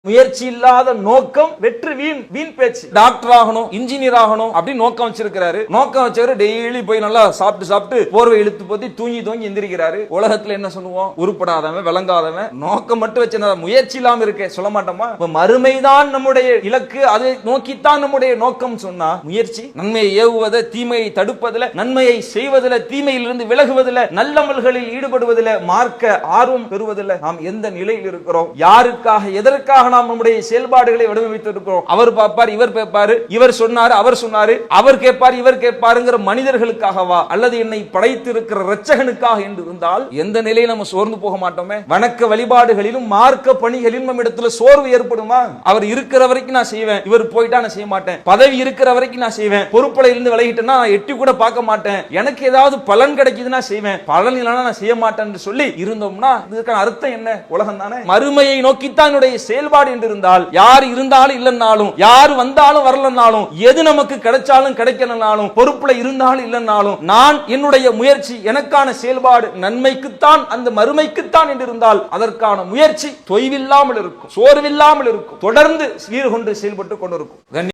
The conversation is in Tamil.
முயற்சி இல்லாத நோக்கம் வெற்றி வீண் வீண் பேச்சு. டாக்டர் ஆகணும், இன்ஜினியர் ஆகணும் அப்படி நோக்கம் வச்சிருக்கிறாரு. நோக்கம் வச்சவரு டெய்லி போய் நல்லா சாப்பிட்டு போர்வை இழுத்து போத்தி தூங்கி எந்திரிக்கிறாரு. உலகத்துல என்ன சொல்லுவோம்? உருப்படாதவன், விளங்காதவன். நோக்கம் மட்டும் வச்சு முயற்சி இல்லாம இருக்க சொல்ல மாட்டோமா? மறுமைதான் நம்முடைய இலக்கு, அதை நோக்கித்தான் நம்முடைய நோக்கம் சொன்னா முயற்சி நன்மையை ஏவுவதில், தீமையை தடுப்பதில், நன்மையை செய்வதில், தீமையிலிருந்து விலகுவதில், நல்லமல்களில் ஈடுபடுவதில், மார்க்க ஆர்வம் பெறுவதில் நாம் எந்த நிலையில் இருக்கிறோம்? யாருக்காக, எதற்காக நாம் நம்முடைய செயல்பாடுகளை வடிவமைத்திருக்கிறோம்? அவர் பார்ப்பார், இவர் கேட்பாரு, இவர் சொன்னாரு, அவர் சொன்னாரு, அவர் கேட்பார், இவர் கேட்பாருங்கிற மனிதர்களுக்காகவா அல்லது என்னை படைத்திருக்கிற இரட்சகனுக்காக என்று இருந்தால் எந்த நிலையில் நம்ம சோர்ந்து போக மாட்டோமே? வணக்க வழிபாடுகளிலும் மார்க்க பணிகளிலும் நம்ம இடத்துல சோர்வு ஏற்படுமா? அவர் இருக்கிற வரைக்கும் நான் செய்வேன், இவர் போயிட்டா நான் செய்ய மாட்டேன். பதவி இருக்கிற வரைக்கும் நான் செய்வேன், பொறுப்புல இருந்து விலகிட்டேன்னா நான் எட்டி கூட பார்க்க மாட்டேன். எனக்கு ஏதாவது பலன் கிடைக்குதுன்னா செய்வேன், பலன் இல்லைன்னா நான் செய்ய மாட்டேன்னு சொல்லி இருந்தோம்னா இதுக்கான அர்த்தம் என்ன? உலகம் தானே. மறுமையை நோக்கித்தான் என்னுடைய செயல்பாடு என்று இருந்தால், யார் இருந்தாலும் இல்லைன்னாலும், யார் வந்தாலும் வரலனாலும், எது நமக்கு கிடைச்சாலும் கிடைக்கலனாலும், பொறுப்புல இருந்தாலும் இல்லைன்னாலும், நான் என்னுடைய முயற்சி, எனக்கான செயல்பாடு நன்மைக்குத்தான், அந்த மறுமைக்குத்தான் என்று இருந்தால் அதற்கான முயற்சி தொய்வில்லாமல் இருக்கும், சோர்வில்லாமல் இருக்கும், தொடர்ந்து சீர்கொண்டு செயல்பட்டு கொண்டிருக்கும்.